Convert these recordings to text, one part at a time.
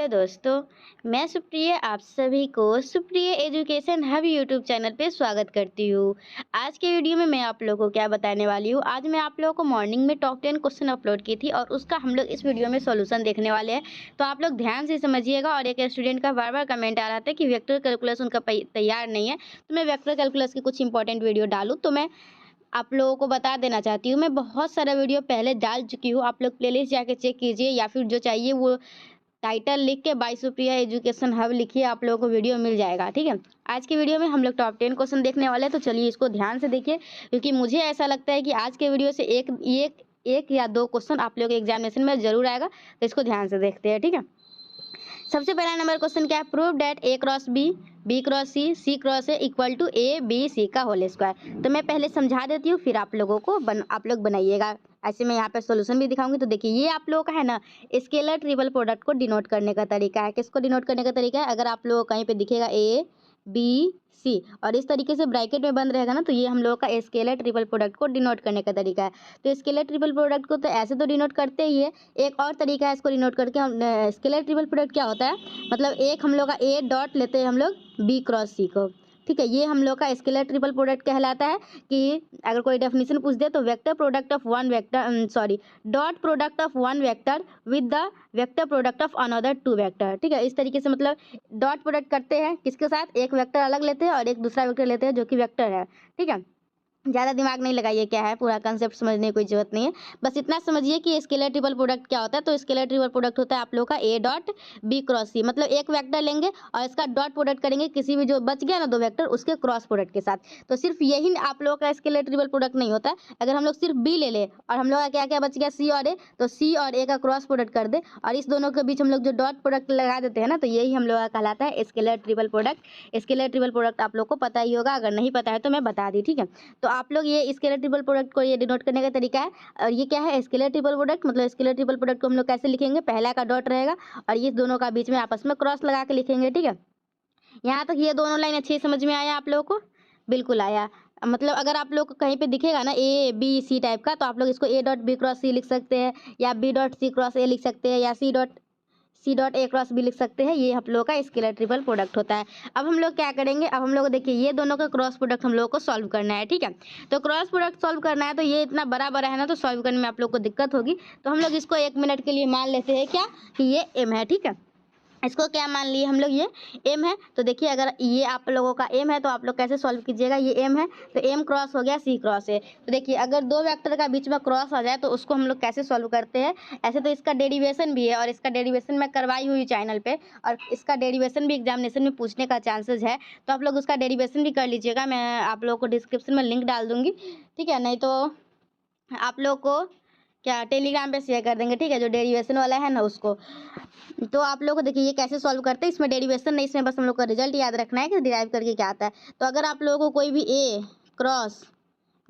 Hello दोस्तों, मैं सुप्रिया आप सभी को Supriya education hub YouTube channel पे स्वागत करती हूँ। आज के वीडियो में मैं आप लोगों को क्या बताने वाली हूँ। आज मैं आप लोगों को मॉर्निंग में टॉप 10 क्वेश्चन अपलोड की थी और उसका हम लोग इस वीडियो में सॉल्यूशन देखने वाले हैं। तो आप लोग ध्यान से समझिएगा। और एक स्टूडेंट का बार बार कमेंट आ रहा था कि वेक्टर कैलकुलस उनका तैयार नहीं है, तो मैं वेक्टर कैलकुलस की कुछ इंपॉर्टेंट वीडियो डालूँ, तो मैं आप लोगों को बता देना चाहती हूँ। मैं बहुत सारा वीडियो पहले डाल चुकी हूँ, आप लोग प्लेलिस्ट जाके चेक कीजिए, या फिर जो चाहिए वो टाइटल लिख के बाय सुप्रिया एजुकेशन हब लिखिए, आप लोगों को वीडियो मिल जाएगा। ठीक है, आज की वीडियो में हम लोग टॉप 10 क्वेश्चन देखने वाले हैं, तो चलिए इसको ध्यान से देखिए, क्योंकि मुझे ऐसा लगता है कि आज के वीडियो से एक एक एक या दो क्वेश्चन आप लोग के एग्जामिनेशन में जरूर आएगा। तो इसको ध्यान से देखते हैं। ठीक है, सबसे पहला नंबर क्वेश्चन क्या है। Prove that A cross B cross C cross A equal to A B C का होल स्क्वायर। तो मैं पहले समझा देती हूँ, फिर आप लोगों को आप लोग बनाइएगा। ऐसे मैं यहाँ पे सॉल्यूशन भी दिखाऊंगी। तो देखिए, ये आप लोगों का है ना, स्केलर ट्रिपल प्रोडक्ट को डिनोट करने का तरीका है। किसको डिनोट करने का तरीका है, अगर आप लोगों को कहीं पे दिखेगा ए बी सी और इस तरीके से ब्रैकेट में बंद रहेगा ना, तो ये हम लोगों का स्केलर ट्रिपल प्रोडक्ट को डिनोट करने का तरीका है। तो स्केलर ट्रिपल प्रोडक्ट को तो ऐसे तो डिनोट करते ही है, एक और तरीका है इसको डिनोट करके। हम स्केलर ट्रिपल प्रोडक्ट क्या होता है, मतलब एक हम लोग का ए डॉट लेते हैं हम लोग बी क्रॉस सी को। ठीक है, ये हम लोग का स्केलर ट्रिपल प्रोडक्ट कहलाता है। कि अगर कोई डेफिनेशन पूछ दे तो vector product of one vector dot product of one vector with the vector product of another two vector. ठीक है, इस तरीके से मतलब डॉट प्रोडक्ट करते हैं किसके साथ, एक वेक्टर अलग लेते हैं और एक दूसरा वेक्टर लेते हैं जो कि वेक्टर है। ठीक है, ज़्यादा दिमाग नहीं लगाइए, क्या है पूरा कंसेप्ट समझने की कोई जरूरत नहीं है। बस इतना समझिए कि स्केलर ट्रिपल प्रोडक्ट क्या होता है। तो स्केलर ट्रिपल प्रोडक्ट होता है आप लोग का ए डॉट बी क्रॉस सी, मतलब एक वेक्टर लेंगे और इसका डॉट प्रोडक्ट करेंगे किसी भी जो बच गया ना दो वेक्टर, उसके क्रॉस प्रोडक्ट के साथ। तो सिर्फ यही आप लोगों का स्केलर ट्रिपल प्रोडक्ट नहीं होता है। अगर हम लोग सिर्फ बी ले ले और हम लोग का क्या क्या बच गया सी और ए, तो सी और ए का क्रॉस प्रोडक्ट कर दे और इस दोनों के बीच हम लोग जो डॉट प्रोडक्ट लगा देते हैं ना, तो यही हम लोग का कहलाता है scalar triple product. Scalar triple product आप लोग को पता ही होगा, अगर नहीं पता है तो मैं बता दी। ठीक है, तो आप लोग ये स्केलर ट्रिपल प्रोडक्ट को ये डिनोट करने का तरीका है। और ये क्या है, स्केलर ट्रिपल प्रोडक्ट, मतलब स्केलर ट्रिपल प्रोडक्ट को हम लोग कैसे लिखेंगे, पहला का डॉट रहेगा और ये दोनों का बीच में आपस में क्रॉस लगा के लिखेंगे। ठीक है, यहाँ तक ये दोनों लाइन अच्छी समझ में आया आप लोगों को, बिल्कुल आया। मतलब अगर आप लोग को कहीं पे दिखेगा ना ए बी सी टाइप का, तो आप लोग इसको A dot B cross C लिख सकते हैं, या B dot C cross A लिख सकते हैं, या C dot A cross B लिख सकते हैं। ये हम लोग का स्केलर ट्रिपल प्रोडक्ट होता है। अब हम लोग क्या करेंगे, अब हम लोग देखिए ये दोनों का क्रॉस प्रोडक्ट हम लोग को सॉल्व करना है। ठीक है, तो क्रॉस प्रोडक्ट सॉल्व करना है, तो ये इतना बड़ा बड़ा है ना, तो सॉल्व करने में आप लोग को दिक्कत होगी। तो हम लोग इसको 1 मिनट के लिए मान लेते हैं क्या, कि ये एम है। ठीक है, इसको क्या मान लिए हम लोग, ये एम है। तो देखिए, अगर ये आप लोगों का एम है तो आप लोग कैसे सॉल्व कीजिएगा, ये एम है तो एम क्रॉस हो गया सी क्रॉस है। तो देखिए, अगर दो वेक्टर का बीच में क्रॉस आ जाए तो उसको हम लोग कैसे सॉल्व करते हैं। ऐसे तो इसका डेरिवेशन भी है और इसका डेरिवेशन मैं करवाई हुई चैनल पे, और इसका डेरिवेशन भी एग्जामिनेशन में पूछने का चांसेस है। तो आप लोग उसका डेरिवेशन भी कर लीजिएगा, मैं आप लोगों को डिस्क्रिप्शन में लिंक डाल दूंगी। ठीक है, नहीं तो आप लोग को क्या टेलीग्राम पे शेयर कर देंगे। ठीक है, जो डेरिवेशन वाला है ना उसको। तो आप लोग को देखिए ये कैसे सॉल्व करते हैं, इसमें डेरिवेशन नहीं, इसमें बस हम लोग का रिजल्ट याद रखना है कि डिराइव करके क्या आता है। तो अगर आप लोगों को कोई भी ए क्रॉस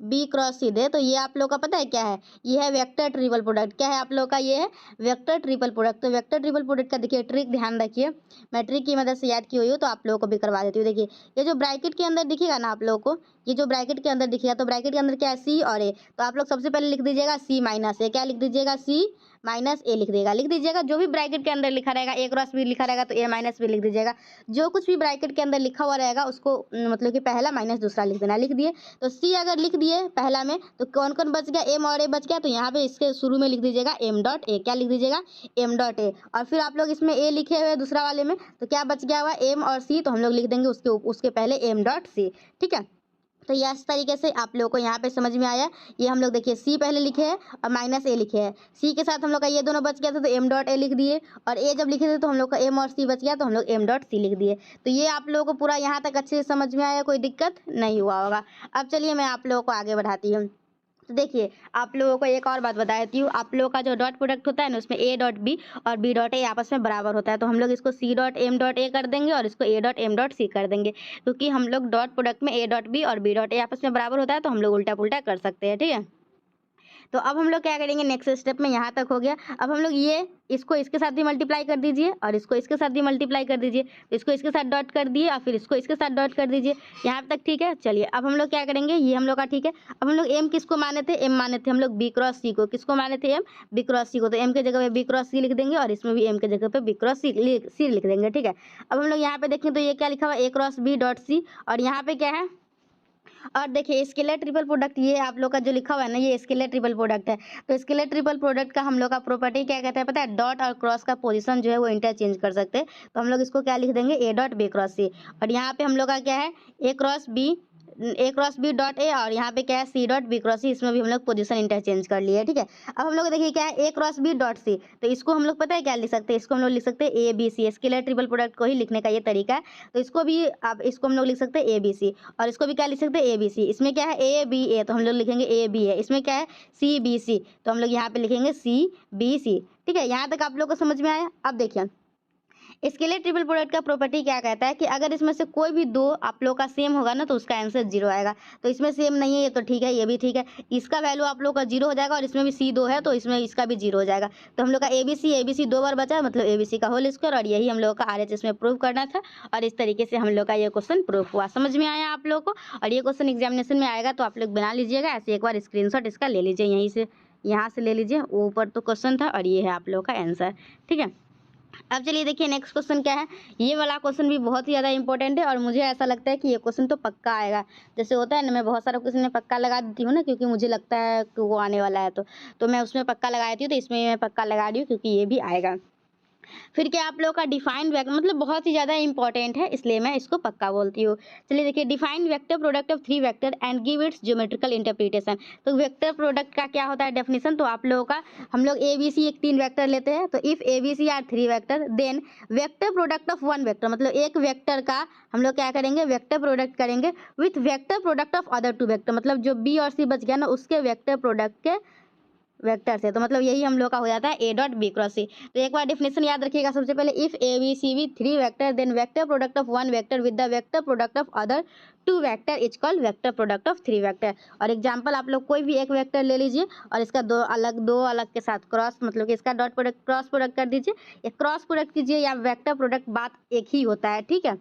बी क्रॉस सी दे, तो ये आप लोग का पता है क्या है, ये है वेक्टर ट्रिपल प्रोडक्ट। क्या है आप लोग का, ये है वेक्टर ट्रिपल प्रोडक्ट। तो वेक्टर ट्रिपल प्रोडक्ट का देखिए ट्रिक ध्यान रखिए, मैं ट्रिक की मदद से याद की हुई हूँ, तो आप लोगों को भी करवा देती हूँ। देखिए, ये जो ब्रैकेट के अंदर दिखेगा ना आप लोगों को, ये जो ब्रैकेट के अंदर दिखेगा, तो ब्रैकेट के अंदर क्या है, सी और ए। तो आप लोग सबसे पहले लिख दीजिएगा सी माइनस ए, क्या लिख दीजिएगा, सी माइनस ए लिख दीजिएगा। जो भी ब्रैकेट के अंदर लिखा रहेगा, ए क्रॉस बी लिखा रहेगा तो ए माइनस बी लिख दीजिएगा। जो कुछ भी ब्रैकेट के अंदर लिखा हुआ रहेगा उसको मतलब कि पहला माइनस दूसरा लिख देना, लिख दिए। तो सी अगर लिख दिए पहला में, तो कौन कौन बच गया, एम और ए बच गया। तो यहाँ पे इसके शुरू में लिख दीजिएगा एम डॉट ए, क्या लिख दीजिएगा, एम डॉट ए। और फिर आप लोग इसमें ए लिखे हुए दूसरा वाले में, तो क्या बच गया हुआ, एम और सी, तो हम लोग लिख देंगे उसके पहले एम डॉट सी। ठीक है, तो ये इस तरीके से आप लोगों को यहाँ पे समझ में आया। ये हम लोग देखिए सी पहले लिखे हैं और माइनस ए लिखे हैं, सी के साथ हम लोग का ये दोनों बच गया था तो एम डॉट ए लिख दिए, और ए जब लिखे थे तो हम लोग का एम और सी बच गया तो हम लोग एम डॉट सी लिख दिए। तो ये आप लोगों को पूरा यहाँ तक अच्छे से समझ में आया, कोई दिक्कत नहीं हुआ होगा। अब चलिए मैं आप लोगों को आगे बढ़ाती हूँ। तो देखिए, आप लोगों को एक और बात बता देती हूँ, आप लोगों का जो डॉट प्रोडक्ट होता है ना, उसमें ए डॉट बी और बी डॉट ए आपस में बराबर होता है। तो हम लोग इसको C dot M dot A कर देंगे और इसको A dot M dot C कर देंगे, क्योंकि हम लोग डॉट प्रोडक्ट में ए डॉट बी और बी डॉट ए आपस में बराबर होता है, तो हम लोग उल्टा पुल्टा कर सकते हैं। ठीक है, तो अब हम लोग क्या करेंगे नेक्स्ट स्टेप में, यहाँ तक हो गया। अब हम लोग ये इसको इसके साथ भी मल्टीप्लाई कर दीजिए और इसको इसके साथ भी मल्टीप्लाई कर दीजिए। तो इसको इसके साथ डॉट कर दिए और फिर इसको इसके साथ डॉट कर दीजिए। यहाँ तक ठीक है। चलिए अब हम लोग क्या करेंगे, ये हम लोग का ठीक है। अब हम लोग एम किसको माने थे, एम माने थे हम लोग बी क्रॉस सी को। किसको माने थे, एम बी क्रॉस सी को। तो एम के जगह पे बी क्रॉस सी लिख देंगे और इसमें भी एम के जगह पे बी क्रॉस सी लिख देंगे, ठीक है। अब हम लोग यहाँ पे देखें तो ये क्या लिखा हुआ, ए क्रॉस बी डॉट सी, और यहाँ पे क्या है, और देखिए स्केलर ट्रिपल प्रोडक्ट, ये आप लोग का जो लिखा हुआ है ना, ये स्केलर ट्रिपल प्रोडक्ट है। तो स्केलर ट्रिपल प्रोडक्ट का हम लोग का प्रॉपर्टी क्या कहता है पता है, डॉट और क्रॉस का पोजीशन जो है वो इंटरचेंज कर सकते हैं। तो हम लोग इसको क्या लिख देंगे, ए डॉट बी क्रॉस सी, और यहाँ पे हम लोग का क्या है, ए क्रॉस बी डॉट ए, और यहाँ पे क्या है, सी डॉट बी क्रॉस सी। इसमें भी हम लोग पोजीशन इंटरचेंज कर लिए, ठीक है। अब हम लोग देखिए क्या है, ए क्रॉस बी डॉट सी, तो इसको हम लोग पता है क्या लिख सकते हैं, इसको हम लोग लिख सकते हैं A B C. Scalar triple product को ही लिखने का ये तरीका है। तो इसको भी आप इसको हम लोग लिख सकते हैं ए बी सी, और इसको भी क्या लिख सकते हैं ए बी सी। इसमें क्या है ए बी ए, तो हम लोग लिखेंगे ए बी ए। इसमें क्या है सी बी सी, तो हम लोग यहाँ पे लिखेंगे सी बी सी, ठीक है। यहाँ तक आप लोग को समझ में आया। अब देखिए स्केलर ट्रिपल प्रोडक्ट का प्रॉपर्टी क्या कहता है कि अगर इसमें से कोई भी दो आप लोग का सेम होगा ना तो उसका आंसर 0 आएगा। तो इसमें सेम नहीं है ये तो ठीक है, ये भी ठीक है, इसका वैल्यू आप लोग का 0 हो जाएगा, और इसमें भी सी 2 है तो इसमें इसका भी 0 हो जाएगा। तो हम लोग का ए बी सी 2 बार बचा है, मतलब ए बी सी का होल स्क्वायर, और यही हम लोग का RHS में प्रूव करना था। और इस तरीके से हम लोग का ये क्वेश्चन प्रूफ हुआ। समझ में आया आप लोग को। और ये क्वेश्चन एग्जामिनेशन में आएगा तो आप लोग बना लीजिएगा ऐसे, एक बार स्क्रीनशॉट इसका ले लीजिए, यहीं से यहाँ से ले लीजिए। ऊपर तो क्वेश्चन था और ये है आप लोग का आंसर, ठीक है। अब चलिए देखिए नेक्स्ट क्वेश्चन क्या है। ये वाला क्वेश्चन भी बहुत ही ज़्यादा इंपॉर्टेंट है और मुझे ऐसा लगता है कि ये क्वेश्चन तो पक्का आएगा। जैसे होता है ना, मैं बहुत सारा क्वेश्चन में पक्का लगा देती हूँ ना, क्योंकि मुझे लगता है कि वो आने वाला है, तो मैं उसमें पक्का लगा देती हूँ। तो इसमें मैं पक्का लगा रही हूँ क्योंकि ये भी आएगा। फिर क्या आप लोग का डिफाइंड वेक्टर, मतलब बहुत ही ज़्यादा इंपॉर्टेंट है, इसलिए मैं इसको पक्का बोलती हूँ। चलिए देखिए, defined vector product of 3 vector and give its geometrical interpretation. तो वेक्टर प्रोडक्ट का क्या होता है डेफिनेशन, तो आप लोगों का, हम लोग ए बी सी एक 3 वेक्टर लेते हैं। तो if A B C are 3 vector then vector product of 1 vector, मतलब एक वेक्टर का हम लोग क्या करेंगे, वेक्टर प्रोडक्ट करेंगे with vector product of other 2 vector, मतलब जो बी और सी बच गया ना उसके वेक्टर प्रोडक्ट के वेक्टर से। तो मतलब यही हम लोग का हो जाता है A dot B cross C. तो एक बार डेफिनेशन याद रखिएगा सबसे पहले, if A B C be 3 vector then vector product of 1 vector with the vector product of other 2 vector is called vector product of 3 vector. और एग्जांपल आप लोग कोई भी एक वेक्टर ले लीजिए और इसका दो अलग के साथ क्रॉस, मतलब कि इसका डॉट प्रोडक्ट क्रॉस प्रोडक्ट कर दीजिए, या क्रॉस प्रोडक्ट कीजिए या वेक्टर प्रोडक्ट, बात एक ही होता है, ठीक है।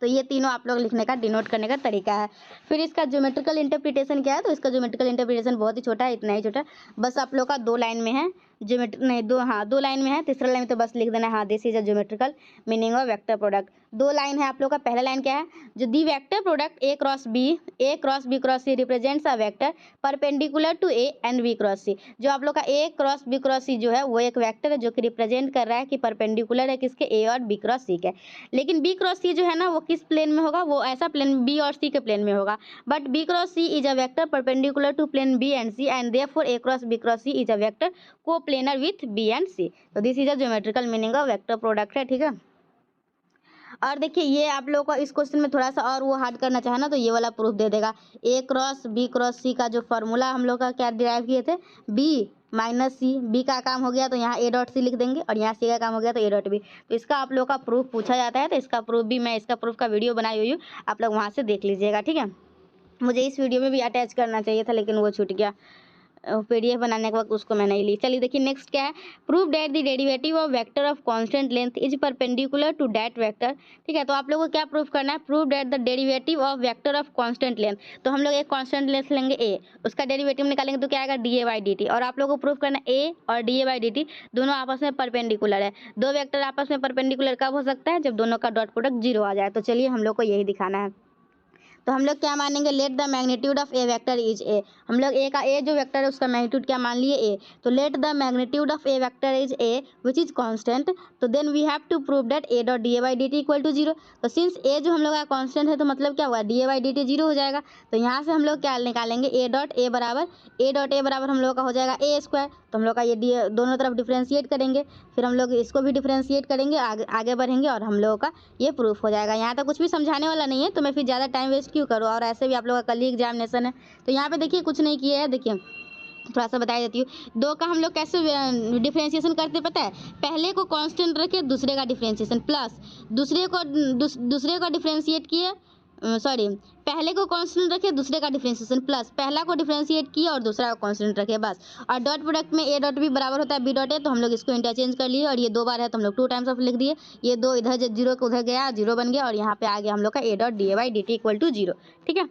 तो ये तीनों आप लोग लिखने का, डिनोट करने का तरीका है। फिर इसका ज्योमेट्रिकल इंटरप्रिटेशन क्या है, तो इसका ज्योमेट्रिकल इंटरप्रिटेशन बहुत ही छोटा है, इतना ही छोटा, बस आप लोग का 2 लाइन में है। ज्योमेट्री नहीं, 2 लाइन में है। तीसरा लाइन में तो बस लिख देना है, हाँ this is a geometrical meaning of vector product. 2 line है आप लोग का। पहला लाइन क्या है, जो the vector product a cross B cross c represents a vector perpendicular to a and b cross c. जो आप लोग का a cross B cross c जो है वो एक वेक्टर है जो कि रिप्रेजेंट कर रहा है कि परपेंडिकुलर है किसके, ए और बी क्रॉस सी के। लेकिन बी क्रॉस सी जो है ना वो किस प्लेन में होगा, वो ऐसा प्लेन बी और सी के प्लेन में होगा। But b cross c is a vector perpendicular to plane b and c and therefore a cross B cross c is a vector coplanar with b and c. तो this is a geometrical meaning of vector product है, ठीक है। और देखिए ये आप लोगों को इस क्वेश्चन में थोड़ा सा और वो हार्ड करना चाहे ना तो ये वाला प्रूफ दे देगा। ए क्रॉस बी क्रॉस सी का जो फॉर्मूला हम लोग का क्या डिराइव किए थे, बी माइनस सी, बी का काम हो गया तो यहाँ ए डॉट सी लिख देंगे, और यहाँ सी का काम हो गया तो ए डॉट बी। तो इसका आप लोग का प्रूफ पूछा जाता है, तो इसका प्रूफ भी मैं, इसका प्रूफ का वीडियो बनाई हुई हूँ, आप लोग वहाँ से देख लीजिएगा, ठीक है। मुझे इस वीडियो में भी अटैच करना चाहिए था लेकिन वो छूट गया, PDF बनाने के वक्त उसको मैं नहीं ली। चलिए देखिए नेक्स्ट क्या है, prove that the derivative of vector of constant length is perpendicular to that vector, ठीक है। तो आप लोगों को क्या प्रूफ करना है, prove that the derivative of vector of constant length. तो हम लोग एक कांस्टेंट लेंथ लेंगे ए, उसका डेरिवेटिव निकालेंगे तो क्या आएगा, DA/dt। और आप लोगों को प्रूफ करना है ए और DA/dt दोनों आपस में परपेंडिकुलर है। 2 वेक्टर आपस में परपेंडिकुलर कब हो सकता है, जब दोनों का डॉट प्रोडक्ट 0 आ जाए। तो चलिए हम लोग को यही दिखाना है। तो हम लोग क्या मानेंगे, late the magnitude of a vector is ए। हम लोग ए का, ए जो वेक्टर है उसका मैग्नीट्यूड क्या मान लिए, ए। तो let the magnitude of a vector is a which is constant. तो then we have to prove that a dot DA/dt equal to 0। तो सिंस ए जो हम लोग का कांस्टेंट है तो मतलब क्या हुआ, DA/dt 0 हो जाएगा। तो यहाँ से हम लोग क्या निकालेंगे, ए डॉट ए बराबर हम लोग का हो जाएगा ए स्क्वायर। तो हम लोग का ये दोनों तरफ डिफ्रेंशिएट करेंगे, फिर हम लोग इसको भी डिफ्रेंशिएट करेंगे, आगे बढ़ेंगे और हम लोगों का ये प्रूफ हो जाएगा। यहाँ तक कुछ भी समझाने वाला नहीं है तो मैं फिर ज़्यादा टाइम वेस्ट क्यों करूँ, और ऐसे भी आप लोगों का कल ही एग्जामिनेशन है। तो यहाँ पे देखिए कुछ नहीं किया है, देखिए थोड़ा सा बता देती हूँ। 2 का हम लोग कैसे डिफ्रेंशिएशन करते पता है, पहले को कांस्टेंट रखे दूसरे का डिफ्रेंशिएशन प्लस दूसरे को डिफ्रेंशिएट किए, सॉरी, पहले को कांस्टेंट रखे, दूसरे का डिफरेंशिएशन प्लस पहला को डिफरेंशिएट किया और दूसरा को कांस्टेंट रखे बस। और डॉट प्रोडक्ट में ए डॉट बी बराबर होता है बी डॉट ए, तो हम लोग इसको इंटरचेंज कर लिए और ये 2 बार है तो हम लोग 2 टाइम्स ऑफ लिख दिए। ये 2 इधर जीरो को उधर गया, जीरो बन गया और यहाँ पे आ गया हम लोग का A dot D A by D T equal to zero. ठीक है,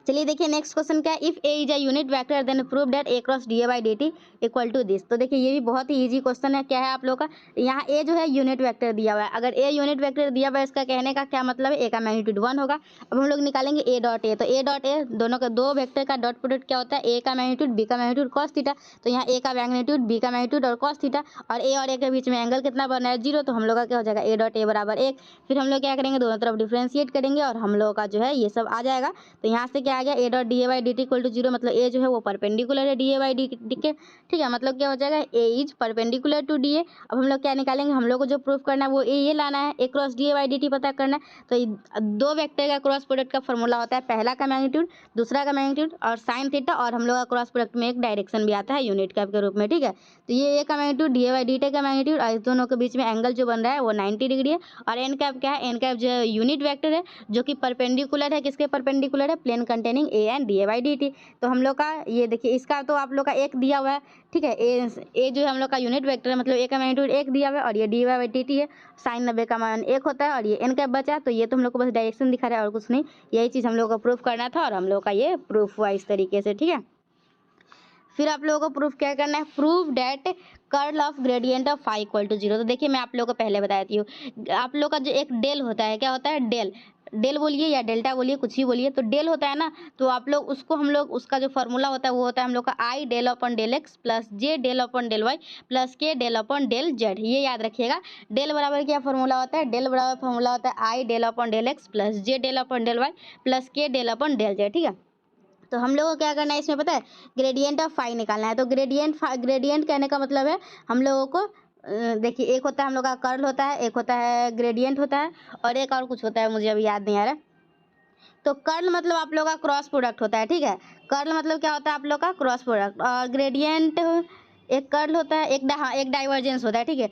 चलिए देखिए नेक्स्ट क्वेश्चन क्या है, if A is a unit vector then prove that A cross D A by D T equal to this. तो देखिए ये भी बहुत ही इजी क्वेश्चन है। क्या है आप लोग का, यहाँ ए जो है यूनिट वेक्टर दिया हुआ है। अगर ए यूनिट वेक्टर दिया हुआ है, इसका कहने का क्या मतलब है, ए का मैग्नीट्यूड 1 होगा। अब हम लोग निकालेंगे ए डॉट ए, तो ए डॉट ए दोनों का, दो वेक्टर का डॉट प्रोडक्ट क्या होता है, ए का मैग्नीट्यूड बी का मैग्नीट्यूड कॉस थीटा। तो यहाँ ए का मैग्नीट्यूड बी का मैग्नीट्यूड और कॉस थीटा, और ए और ए के बीच में एंगल कितना बना है, 0। तो हम लोग का क्या हो जाएगा, ए डॉट ए बराबर 1। फिर हम लोग क्या करेंगे, दोनों तरफ डिफ्रेंशिएट करेंगे और हम लोग का जो है ये सब आ जाएगा। तो यहाँ से क्या आ गया, A dot D A by D T equal to 0, मतलब ए जो है वो परपेंडिकुलर है डी ए बाई डी के। ठीक है, मतलब क्या हो जाएगा, a is perpendicular to d a. अब हम लोग क्या निकालेंगे, हम लोग को जो प्रूफ करना है वो ये लाना है, a cross D A by D t पता करना है। तो दो वेक्टर का क्रॉस प्रोडक्ट का फॉर्मूला होता है, पहला का मैग्नीट्यूड, दूसरा का मैग्नीट्यूड और साइन थीटा, और हम लोग का क्रॉस प्रोडक्ट में एक डायरेक्शन भी आता है यूनिट कैप के रूप में। ठीक है, तो ये ए का magnitude D A by D T का मैग्नीट्यूड, और इस दोनों के बीच में एंगल जो बन रहा है वो 90 डिग्री है। और एन कैप क्या है, एन कैप जो है यूनिट वेक्टर है जो कि परपेंडिकुलर है, किसके परपेंडिकुलर है, plane containing A and D A by D T. तो हम लोग का ये देखिए, इसका तो आप लोग का एक दिया हुआ है। ठीक है, ए जो है हम लोग का यूनिट वेक्टर है, मतलब ए का मैग्नीट्यूड 1 दिया हुआ है और ये D Y by D T है, साइन 90 का मान 1 होता है और ये एन कैप बचा। तो ये तो हम लोग को बस डायरेक्शन दिखा रहा है और कुछ नहीं, यही चीज़ हम लोग को प्रूफ करना था और हम लोग का ये प्रूफ हुआ इस तरीके से। ठीक है, फिर आप लोगों को प्रूफ क्या करना है, proof that curl of gradient of phi equal to 0। तो देखिए मैं आप लोगों को पहले बताती हूँ, आप लोग का जो एक डेल होता है, क्या होता है, डेल, डेल बोलिए या डेल्टा बोलिए, कुछ ही बोलिए। तो डेल होता है ना, तो आप लोग उसको, हम लोग उसका जो फॉर्मूला होता है वो होता है हम लोग का i del upon del x plus j del upon del y plus k del upon del z. ये याद रखिएगा, डेल बराबर क्या फॉर्मूला होता है, डेल बराबर फॉर्मूला होता है i del upon del x plus j del upon del y plus k del upon del z. ठीक है, तो हम लोगों को क्या करना है इसमें पता है, ग्रेडियंट ऑफ फाई निकालना है। तो ग्रेडियंट कहने का मतलब है हम लोगों को, देखिए एक होता है हम लोग का कर्ल होता है, एक होता है ग्रेडियंट होता है और एक और कुछ होता है, मुझे अभी याद नहीं आ रहा। तो कर्ल मतलब आप लोग का क्रॉस प्रोडक्ट होता है। ठीक है, कर्ल मतलब क्या होता है आप लोग का क्रॉस प्रोडक्ट, और ग्रेडियंट एक कर्ल होता है, एक डाइवर्जेंस होता है। ठीक है,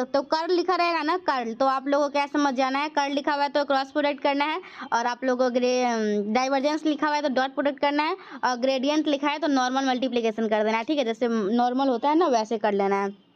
तो कर्ल लिखा रहेगा ना, कर्ल, तो आप लोगों को क्या समझ जाना है, कर्ल लिखा हुआ है तो क्रॉस प्रोडक्ट करना है, और आप लोगों को डाइवर्जेंस लिखा हुआ है तो डॉट प्रोडक्ट करना है, और ग्रेडियंट लिखा है तो नॉर्मल मल्टीप्लिकेशन कर देना है। ठीक है, जैसे नॉर्मल होता है ना वैसे कर लेना है।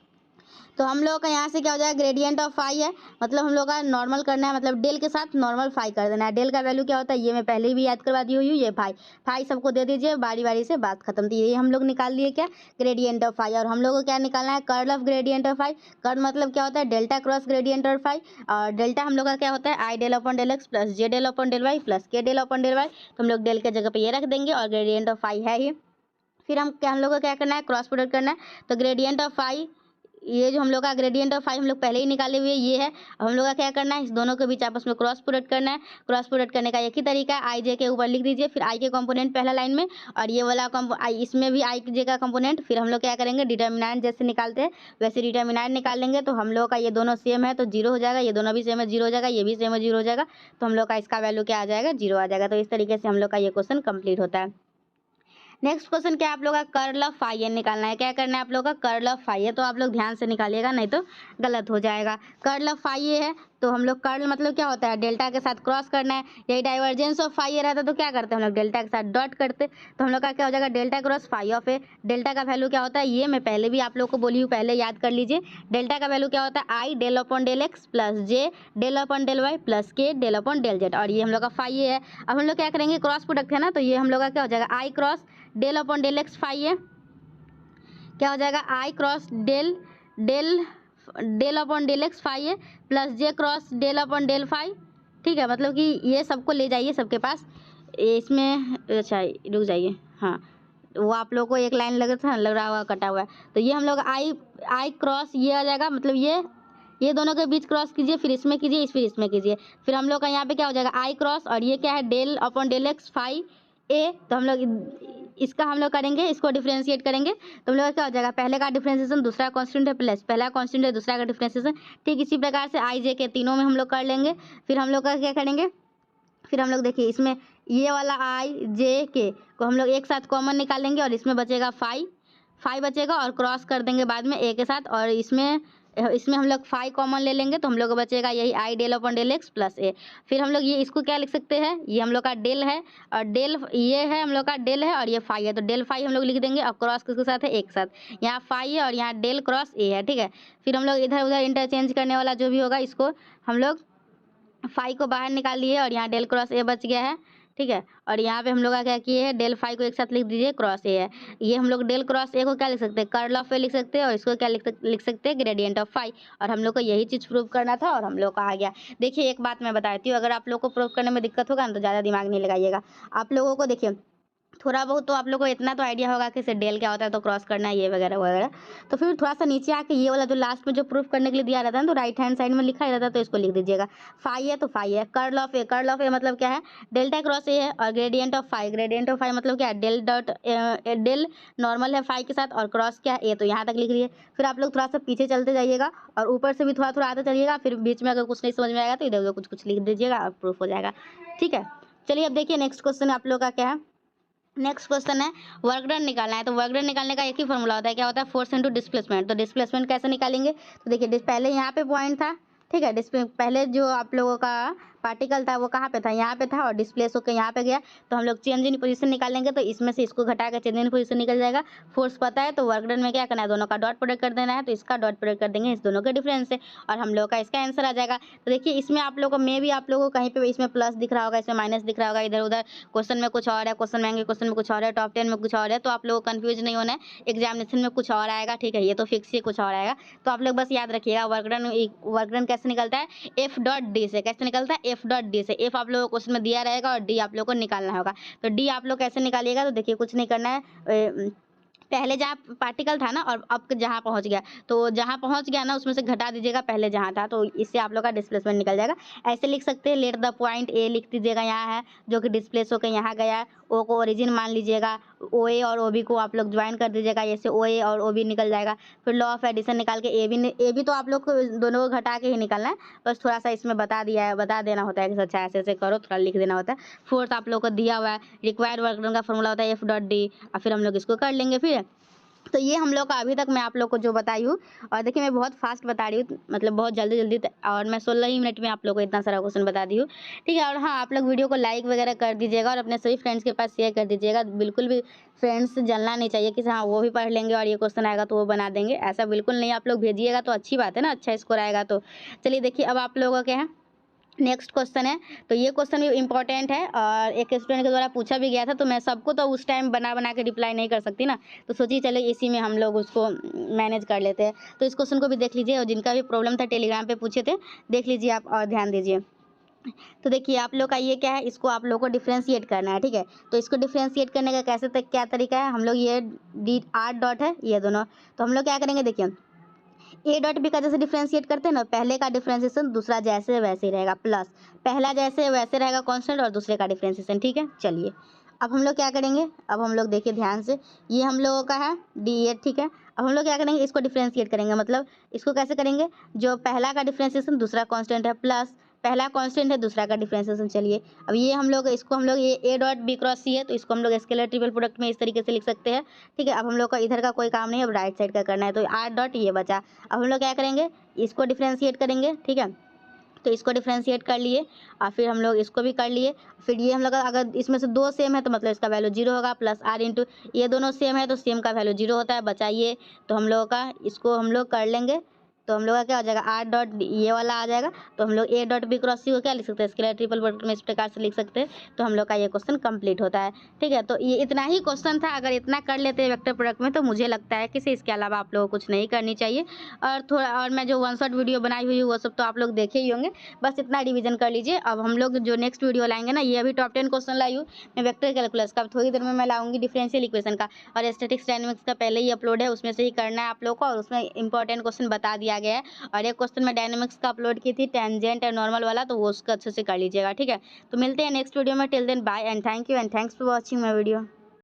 तो हम लोग का यहाँ से क्या हो जाएगा, ग्रेडियंट ऑफ फाई है, मतलब हम लोग का नॉर्मल करना है, मतलब डेल के साथ नॉर्मल फाई कर देना है। डेल का वैल्यू क्या होता है, ये मैं पहले ही भी याद करवा दी हुई हूँ, ये फाई सबको दे दीजिए, बारी बारी से बात खत्म। तो ये हम लोग निकाल लिए क्या, ग्रेडियंट ऑफ फाई। और हम लोग को क्या निकालना है, curl of gradient of phi. Curl मतलब क्या होता है, delta cross gradient of phi, और डेल्टा हम लोग का क्या होता है, i del upon del x plus j del upon del y plus k del upon del y. तो हम लोग डेल के जगह पे ये रख देंगे और ग्रेडियंट ऑफ फाई है ही। फिर हम लोग को क्या करना है, क्रॉस प्रोडक्ट करना है। तो ग्रेडियंट ऑफ फाई, ये जो हम लोग का ग्रेडियंट ऑफ फाई हम लोग पहले ही निकाले हुए ये है। अब हम लोग का क्या करना है, इस दोनों के बीच आपस में क्रॉस प्रोडक्ट करना है। क्रॉस प्रोडक्ट करने का एक ही तरीका है, आई जे के ऊपर लिख दीजिए, फिर आई के कंपोनेंट पहला लाइन में, और ये वाला इसमें भी आई जे का कंपोनेंट। फिर हम लोग क्या करेंगे, डिटर्मिनेंट जैसे निकालते हैं वैसे डिटर्मिनेंट निकाल लेंगे। तो हम लोग का ये दोनों सेम है तो 0 हो जाएगा, ये दोनों भी सेम है 0 हो जाएगा, ये भी सेम है 0 हो जाएगा। तो हम लोग का इसका वैल्यू क्या आ जाएगा, 0 आ जाएगा। तो इस तरीके से हम लोग का ये क्वेश्चन कंप्लीट होता है। नेक्स्ट क्वेश्चन क्या, आप लोग का कर्ल ऑफ फाई एन निकालना है। क्या करना है आप लोग का, कर्ल ऑफ फाई है, तो आप लोग ध्यान से निकालिएगा नहीं तो गलत हो जाएगा। कर्ल ऑफ फाई ये है, तो हम लोग कर्ल मतलब क्या होता है, डेल्टा के साथ क्रॉस करना है। यही डाइवर्जेंस ऑफ फाई ये रहता है तो क्या करते हैं हम लोग, डेल्टा के साथ डॉट करते। तो हम लोग का क्या हो जाएगा, delta cross phi of A. Delta का वैल्यू क्या होता है, ये मैं पहले भी आप लोग को बोली हूँ, पहले याद कर लीजिए। डेल्टा का वैल्यू क्या होता है, i del upon del x plus j del upon del y plus k del upon del z, और ये हम लोग का फाई है। अब हम लोग क्या करेंगे, क्रॉस प्रोडक्ट है ना, तो ये हम लोग का क्या हो जाएगा, i cross del upon del x phi है, क्या हो जाएगा, i cross del del del upon del x phi है plus j cross del upon del phi. ठीक है, मतलब कि ये सबको ले जाइए सबके पास, इसमें अच्छा रुक जाइए, हाँ वो आप लोग को एक लाइन लग रहा होगा कटा हुआ है। तो ये हम लोग आई क्रॉस ये आ जाएगा, मतलब ये दोनों के बीच क्रॉस कीजिए, फिर इसमें कीजिए, फिर इसमें कीजिए। फिर हम लोग का यहाँ पे क्या हो जाएगा, आई क्रॉस, और ये क्या है, del upon del x phi a. तो हम लोग इसका हम लोग करेंगे, इसको डिफ्रेंशिएट करेंगे। तो हम लोग का क्या हो जाएगा, पहले का डिफ्रेंशिएशन दूसरा कांस्टेंट है प्लस पहला कांस्टेंट है दूसरा का डिफ्रेंशिएशन। ठीक इसी प्रकार से आई जे के तीनों में हम लोग कर लेंगे। फिर हम लोग का क्या करेंगे, फिर हम लोग देखिए इसमें ये वाला आई जे के को हम लोग एक साथ कॉमन निकालेंगे और इसमें बचेगा फाई बचेगा और क्रॉस कर देंगे बाद में ए के साथ, और इसमें इसमें हम लोग फाई कॉमन ले लेंगे तो हम लोग को बचेगा यही i del upon del x plus a. फिर हम लोग ये इसको क्या लिख सकते हैं, ये हम लोग का डेल है और डेल ये है हम लोग का डेल है और ये फाई है, तो डेल फाई हम लोग लिख देंगे और क्रॉस किसके साथ है, एक साथ। यहाँ फाई है और यहाँ डेल क्रॉस ए है, ठीक है। फिर हम लोग इधर उधर इंटरचेंज करने वाला जो भी होगा इसको हम लोग फाई को बाहर निकाल लिए और यहाँ डेल क्रॉस ए बच गया है, ठीक है। और यहाँ पे हम लोग क्या किए हैं, डेल फाई को एक साथ लिख दीजिए, क्रॉस ए है। ये हम लोग डेल क्रॉस ए को क्या लिख सकते हैं, कर्ल ऑफ ए लिख सकते हैं और इसको क्या लिख सकते हैं, ग्रेडियंट ऑफ फाई। और हम लोग को यही चीज़ प्रूव करना था और हम लोग का आ गया। देखिए एक बात मैं बताती हूँ, अगर आप लोग को प्रूव करने में दिक्कत होगा ना तो ज़्यादा दिमाग नहीं लगाइएगा। आप लोगों को देखिए थोड़ा बहुत तो आप लोग को इतना तो आइडिया होगा कि इसे डेल क्या होता है, तो क्रॉस करना है ये वगैरह वगैरह। तो फिर थोड़ा सा नीचे आके ये वाला जो लास्ट में जो प्रूफ करने के लिए दिया रहता है तो राइट हैंड साइड में लिखा ही रहता है, तो इसको लिख दीजिएगा। फाई है तो फाई है, curl of a, curl of a मतलब क्या है, डेल्टा क्रॉस ए है। और gradient of phi, gradient of phi मतलब क्या है, डेल डॉट डेल नॉर्मल है फाई के साथ और क्रॉस क्या है ए, तो यहाँ तक लिख लिए। फिर आप लोग थोड़ा सा पीछे चलते जाइएगा और ऊपर से भी थोड़ा थोड़ा आते चलिएगा, फिर बीच में अगर कुछ नहीं समझ में आएगा तो इधर उधर कुछ कुछ लिख दीजिएगा और प्रूफ हो जाएगा, ठीक है। चलिए अब देखिए नेक्स्ट क्वेश्चन आप लोग का क्या है। नेक्स्ट क्वेश्चन है वर्क डन निकालना है। तो वर्क डन निकालने का एक ही फॉर्मूला होता है, क्या होता है, फोर्स इनटू डिस्प्लेसमेंट। तो डिस्प्लेसमेंट कैसे निकालेंगे, तो देखिए पहले यहाँ पे पॉइंट था, ठीक है। पहले जो आप लोगों का पार्टिकल था वो कहाँ पे था, यहाँ पे था और डिस्प्लेस होकर यहाँ पे गया, तो हम लोग चेंज इन पोजीशन निकालेंगे तो इसमें से इसको घटा कर चेंज इन पोजीशन निकल जाएगा। फोर्स पता है तो वर्क डन में क्या करना है, दोनों का डॉट प्रोडक्ट कर देना है, तो इसका डॉट प्रोडक्ट कर देंगे इस दोनों के डिफरेंस से और हम लोग का इसका आंसर आ जाएगा। तो देखिए इसमें आप लोगों को मे भी आप लोगों को कहीं पे इसमें प्लस दिख रहा होगा, इसमें माइनस दिख रहा होगा, इधर उधर क्वेश्चन में कुछ और है, क्वेश्चन बैंक के क्वेश्चन में कुछ और है, टॉप 10 में कुछ और है, तो आप लोगों को कंफ्यूज नहीं होना है, एग्जामिनेशन में कुछ और आएगा, ठीक है। ये तो फिक्स ही कुछ और आएगा, तो आप लोग बस याद रखिएगा वर्क डन कैसे निकलता है, एफ डॉट डी से। कैसे निकलता है, एफ डॉट डी से। एफ आप लोगों को क्वेश्चन में दिया रहेगा और डी आप लोगों को निकालना होगा। तो डी आप लोग कैसे निकालिएगा, तो देखिए कुछ नहीं करना है, पहले जहाँ पार्टिकल था ना और अब जहाँ पहुँच गया, तो जहाँ पहुँच गया ना उसमें से घटा दीजिएगा पहले जहाँ था, तो इससे आप लोग का डिस्प्लेसमेंट निकल जाएगा। ऐसे लिख सकते हैं, लेट द पॉइंट ए लिख दीजिएगा, यहाँ है जो कि डिस्प्लेस होकर यहाँ गया है, ओ को ओरिजिन मान लीजिएगा, ओ ए और ओ बी को आप लोग ज्वाइन कर दीजिएगा, ऐसे ओ ए और ओ बी निकल जाएगा। फिर लॉ ऑफ एडिशन निकाल के ए बी तो आप लोग को दोनों को घटा के ही निकालना है, बस थोड़ा सा इसमें बता दिया है, बता देना होता है कि अच्छा ऐसे ऐसे करो, थोड़ा लिख देना होता है। फोर्थ आप लोग को दिया हुआ है, रिक्वायर्ड वर्क डन का फॉर्मूला होता है एफ डॉट डी, और फिर हम लोग इसको कर लेंगे। फिर तो ये हम लोग का अभी तक मैं आप लोग को जो बताई हूँ, और देखिए मैं बहुत फास्ट बता रही हूँ, मतलब बहुत जल्दी जल्दी, और मैं 16 ही मिनट में आप लोग को इतना सारा क्वेश्चन बता दी हूँ, ठीक है। और हाँ, आप लोग वीडियो को लाइक वगैरह कर दीजिएगा और अपने सभी फ्रेंड्स के पास शेयर कर दीजिएगा। बिल्कुल भी फ्रेंड्स जलना नहीं चाहिए कि हाँ वो भी पढ़ लेंगे और ये क्वेश्चन आएगा तो वो बना देंगे, ऐसा बिल्कुल नहीं। आप लोग भेजिएगा तो अच्छी बात है ना, अच्छा स्कोर आएगा तो। चलिए देखिए अब आप लोगों के हैं नेक्स्ट क्वेश्चन है, तो ये क्वेश्चन भी इंपॉर्टेंट है और एक स्टूडेंट के द्वारा पूछा भी गया था, तो मैं सबको तो उस टाइम बना बना के रिप्लाई नहीं कर सकती ना, तो सोचिए चलो इसी में हम लोग उसको मैनेज कर लेते हैं। तो इस क्वेश्चन को भी देख लीजिए और जिनका भी प्रॉब्लम था टेलीग्राम पे पूछे थे, देख लीजिए आप और ध्यान दीजिए। तो देखिए आप लोग का ये क्या है, इसको आप लोग को डिफ्रेंशिएट करना है, ठीक है। तो इसको डिफ्रेंशिएट करने का कैसे तक क्या तरीका है, हम लोग ये डी आर डॉट है ये दोनों, तो हम लोग क्या करेंगे, देखिए ए डॉट बी का जैसे डिफ्रेंशिएट करते हैं ना, पहले का डिफ्रेंशिएशन दूसरा जैसे वैसे ही रहेगा, प्लस पहला जैसे वैसे रहेगा कांस्टेंट और दूसरे का डिफ्रेंशिएशन, ठीक है। चलिए अब हम लोग क्या करेंगे, अब हम लोग देखिए ध्यान से, ये हम लोगों का है डी ए, ठीक है। अब हम लोग क्या करेंगे, इसको डिफ्रेंशिएट करेंगे, मतलब इसको कैसे करेंगे, जो पहला का डिफ्रेंशिएशन दूसरा कांस्टेंट है, प्लस पहला कांस्टेंट है दूसरा का डिफ्रेंशिएशन। चलिए अब ये हम लोग इसको हम लोग ये ए डॉट बी क्रॉस सी है, तो इसको हम लोग स्केलर ट्रिपल प्रोडक्ट में इस तरीके से लिख सकते हैं, ठीक है। अब हम लोग का इधर का कोई काम नहीं है, अब राइट साइड का करना है, तो आर डॉट ये बचा। अब हम लोग क्या करेंगे, इसको डिफ्रेंशिएट करेंगे, ठीक है। तो इसको डिफ्रेंशिएट कर लिए और फिर हम लोग इसको भी कर लिए। फिर ये हम लोग अगर इसमें से दो सेम है तो मतलब इसका वैल्यू 0 होगा, प्लस आर इंटू ये दोनों सेम है तो सेम का वैल्यू 0 होता है, बचाइए। तो हम लोगों का इसको हम लोग कर लेंगे, तो हम लोग का क्या हो जाएगा, आर डॉट ये वाला आ जाएगा। तो हम लोग ए डॉट बी क्रॉस सी को क्या लिख सकते हैं, स्केलर ट्रिपल प्रोडक्ट में इस प्रकार से लिख सकते हैं। तो हम लोग का ये क्वेश्चन कंप्लीट होता है, ठीक है। तो ये इतना ही क्वेश्चन था, अगर इतना कर लेते हैं वेक्टर प्रोडक्ट में तो मुझे लगता है कि इसके अलावा आप लोगों को कुछ नहीं करनी चाहिए। और थोड़ा और मैं जो वन शॉट वीडियो बनाई हुई है वो सब तो आप लोग देखे ही होंगे, बस इतना रिवीजन कर लीजिए। अब हम लोग जो नेक्स्ट वीडियो लाएंगे ना, ये अभी टॉप 10 क्वेश्चन लाई हूँ मैं वेक्टर कैलकुलस का, थोड़ी देर में मैं लाऊंगी डिफरेंशियल इक्वेशन का, और स्टैटिक्स डायनेमिक्स का पहले ही अपलोड है, उसमें से ही करना है आप लोग को, और उसमें इंपॉर्टेंट क्वेश्चन बता दिया गया है। और एक क्वेश्चन में डायनेमिक्स का अपलोड की थी, टेंजेंट और नॉर्मल वाला, तो वो उसका अच्छे से कर लीजिएगा, ठीक है। तो मिलते हैं नेक्स्ट वीडियो में, till then bye and thank you and thanks for watching my video.